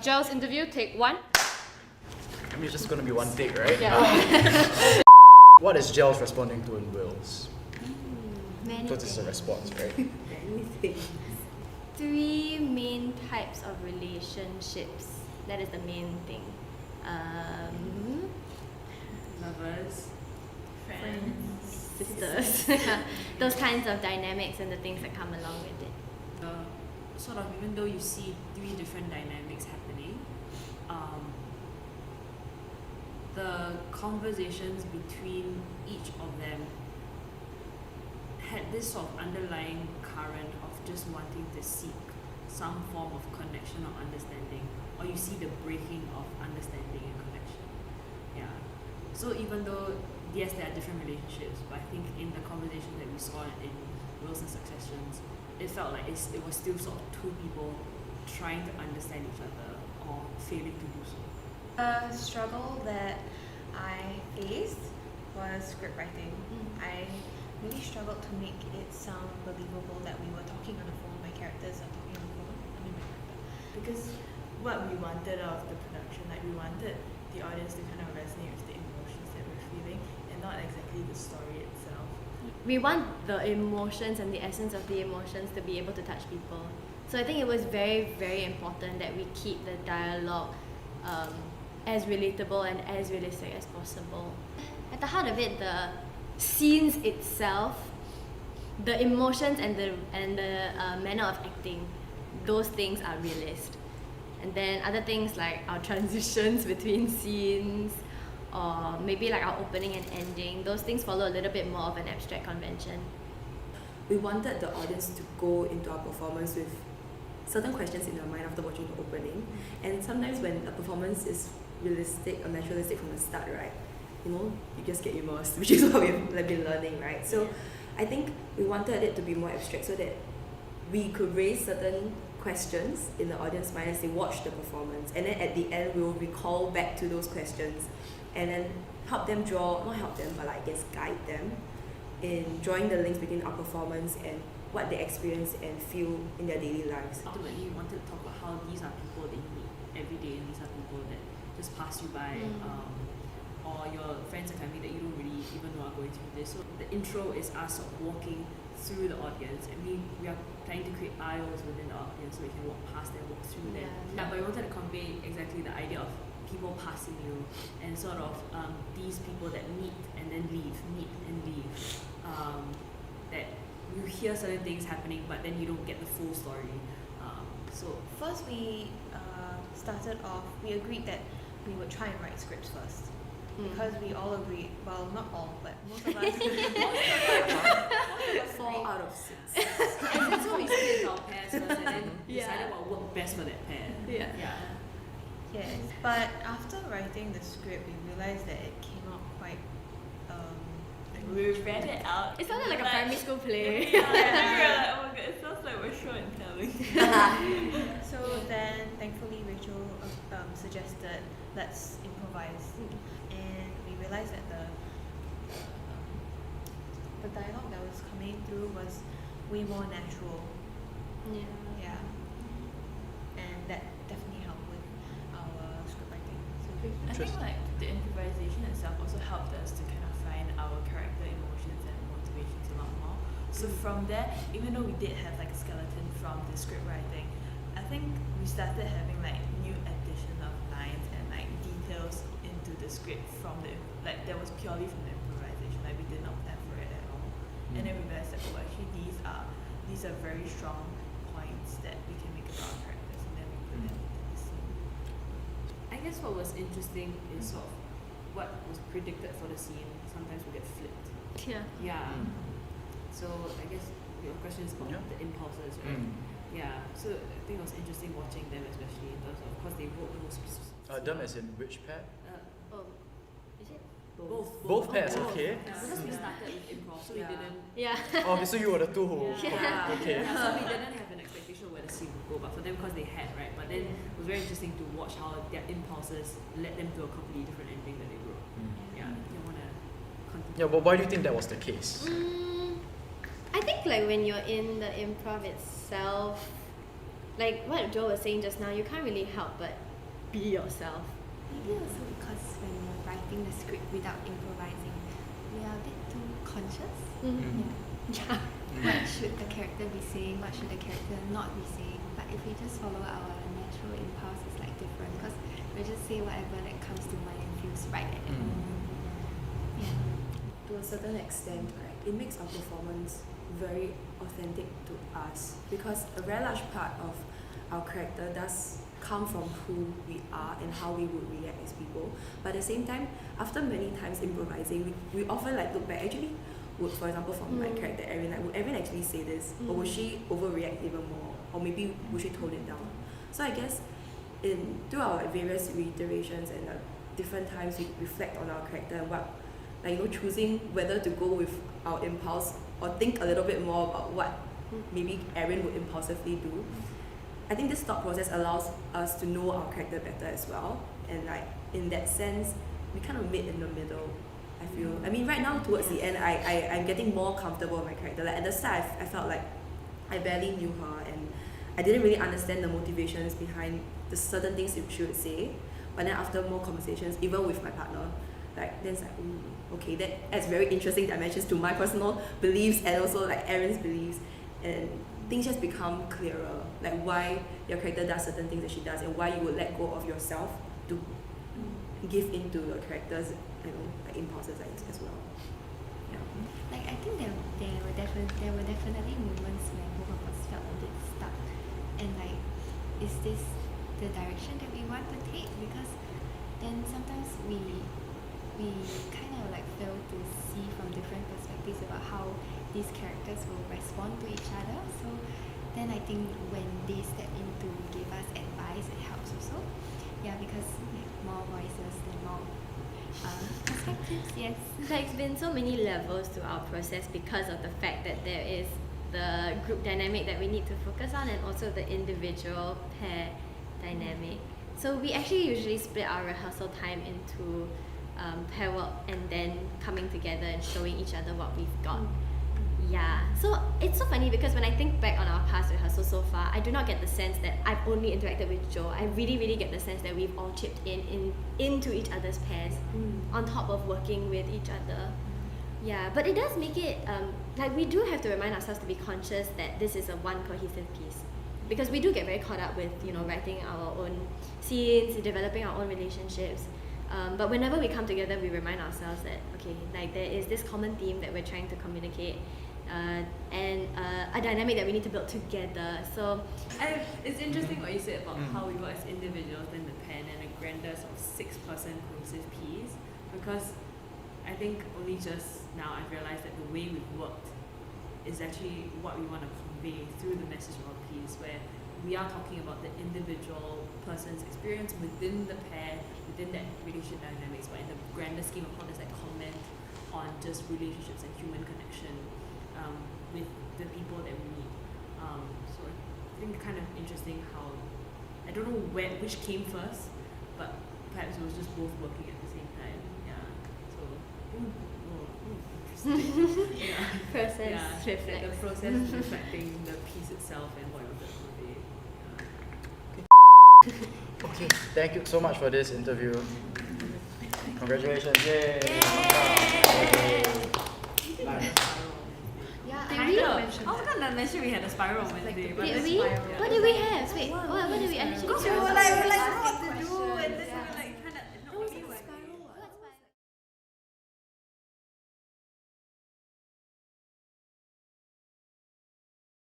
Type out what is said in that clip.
Joel's interview, take 1. I mean, it's just gonna be one take, right? Yeah. What is Giles responding to in Wills? Many Because it's a response, right? Many things. 3 main types of relationships. That is the main thing. Lovers, friends, Sisters. Those kinds of dynamics and the things that come along with it. Sort of, even though you see 3 different dynamics happening, the conversations between each of them had this sort of underlying current of just wanting to seek some form of connection or understanding, or you see the breaking of understanding and connection. Yeah. So even though, yes, there are different relationships, but I think in the conversation that we saw in Wills and Secessions, it felt like it was still sort of 2 people trying to understand each other or failing to do so. A struggle that I faced was script writing. I really struggled to make it sound believable that we were talking on the phone. My characters are talking on the phone. I mean, my character. Because what we wanted out of the production, like we wanted the audience to kind of resonate with the emotions that we're feeling and not exactly the story itself. We want the emotions and the essence of the emotions to be able to touch people. So I think it was very, very important that we keep the dialogue as relatable and as realistic as possible. At the heart of it, the scenes itself, the emotions and the manner of acting, those things are realist. And then other things like our transitions between scenes, or maybe like our opening and ending, those things follow a little bit more of an abstract convention. We wanted the audience to go into our performance with certain questions in their mind after watching the opening. And sometimes when a performance is realistic or naturalistic from the start, right, you just get immersed, which is what we've been learning, right? So I think we wanted it to be more abstract so that we could raise certain questions in the audience mind as they watch the performance, and then at the end we will recall back to those questions and then help them guide them in drawing the links between our performance and what they experience and feel in their daily lives. Ultimately, we wanted to talk about how these are people that you meet every day, and these are people that just pass you by, or your friends and family that you don't really even know are going through this. So the intro is us sort of walking through the audience, and we are trying to create aisles within the audience so we can walk past them, walk through them. But we wanted to convey exactly the idea of people passing you, and sort of these people that meet and then leave, meet and leave. That you hear certain things happening, but then you don't get the full story. So First, we started off, we agreed that we would try and write scripts first. Because we all agreed, well, not all, but most of us. 4 out of 6. and so we split our pairs first, and then decided what worked best for that pair. Yes, but after writing the script, we realized that it came out quite. We read it out. It sounded like a primary school play. Yeah, and then we were like, oh my god, it sounds like we're show and telling. So then, thankfully, Rachel suggested let's improvise, and we realized that the dialogue that was coming through was way more natural. Yeah, and that definitely helped with our script writing. So I think like the improvisation itself also helped us to kind of find our character emotions and motivations a lot more. So from there, even though we did have like a skeleton from the script writing, I think we started having like new addition of lines and like details into the script from the that was purely from the improvisation. Like we did not plan for it at all, and then we realized that actually these are very strong points that we can make about our characters, and then we put them into the scene. I guess what was interesting is sort of what was predicted for the scene sometimes will get flipped. Yeah. So I guess your question is about the impulses, right? Yeah. So I think it was interesting watching them, especially in terms of course they wrote those. Them as in which pair? Is it? Both pairs, okay. Because we started with improv, so we didn't. Okay, so you were the 2 who. Okay. So we didn't have an expectation of where the scene would go, but for them, because they had, right? But then it was very interesting to watch how their impulses led them to a completely different ending that they wrote. Yeah. You want to continue? Yeah, but why do you think that was the case? I think like when you're in the improv itself, like what Joe was saying just now, you can't really help but be yourself. Maybe also because when we're writing the script without improvising, we are a bit too conscious. Yeah. What should the character be saying? What should the character not be saying? But if we just follow our natural impulse, it's like different because we just say whatever that comes to mind and feels right at that moment. Yeah. To a certain extent, right, it makes our performance very authentic to us because a very large part of our character does come from who we are and how we would react as people. But at the same time, after many times improvising, we often like look back. Actually, would, for example, from my character Erin, like would Erin actually say this, or would she overreact even more, or maybe would she tone it down? So I guess through our various reiterations and different times we reflect on our character and what, like, you know, choosing whether to go with our impulse or think a little bit more about what maybe Erin would impulsively do. I think this thought process allows us to know our character better as well, and like in that sense, we kind of meet in the middle. I feel. I mean, right now towards the end, I'm getting more comfortable with my character. Like at the start, I felt like I barely knew her, and I didn't really understand the motivations behind the certain things she would say. But then after more conversations, even with my partner, like then it's like, okay, that adds very interesting dimensions to my personal beliefs and also like Erin's beliefs, and things just become clearer, like why your character does certain things that she does and why you would let go of yourself to give into your character's, you know, like impulses as well. Yeah. Like I think there were definitely moments where both of us felt a bit stuck, and like, is this the direction that we want to take? Because then sometimes we kind of like fail to see from different perspectives about how these characters will respond to each other. So then I think when they step in to give us advice, it helps also. Yeah, because more voices and more perspectives, yes. There's been so many levels to our process because of the fact that there is the group dynamic that we need to focus on and also the individual pair dynamic. So we actually usually split our rehearsal time into pair work and then coming together and showing each other what we've got. Yeah, so it's so funny because when I think back on our past rehearsal so far, I do not get the sense that I've only interacted with Jo. I really get the sense that we've all chipped into each other's pairs on top of working with each other. Yeah, but it does make it, like we do have to remind ourselves to be conscious that this is a one cohesive piece. Because we do get very caught up with, you know, writing our own scenes, developing our own relationships. But whenever we come together, we remind ourselves that, okay, like there is this common theme that we're trying to communicate. And a dynamic that we need to build together. So it's interesting what you said about how we work as individuals in the pen and a grander sort of 6-person cohesive piece, because I think only just now I've realized that the way we've worked is actually what we want to convey through the message of our piece, where we are talking about the individual person's experience within the pair, within that relationship dynamics, but in the grander scheme of how does that comment on just relationships and human connection with the people that we meet. So I think kind of interesting how, I don't know which came first, but perhaps it was just both working at the same time. Yeah. So interesting. Yeah. process Yeah. reflects. The process is reflecting the piece itself and what it was going to convey. Okay, thank you so much for this interview. Congratulations. Yay! Yeah, Did I we- didn't mention I that. forgot to mention we had a spiral Wednesday. but Did that's we? spiral. What did we have? Wait, what did we? I literally So we were like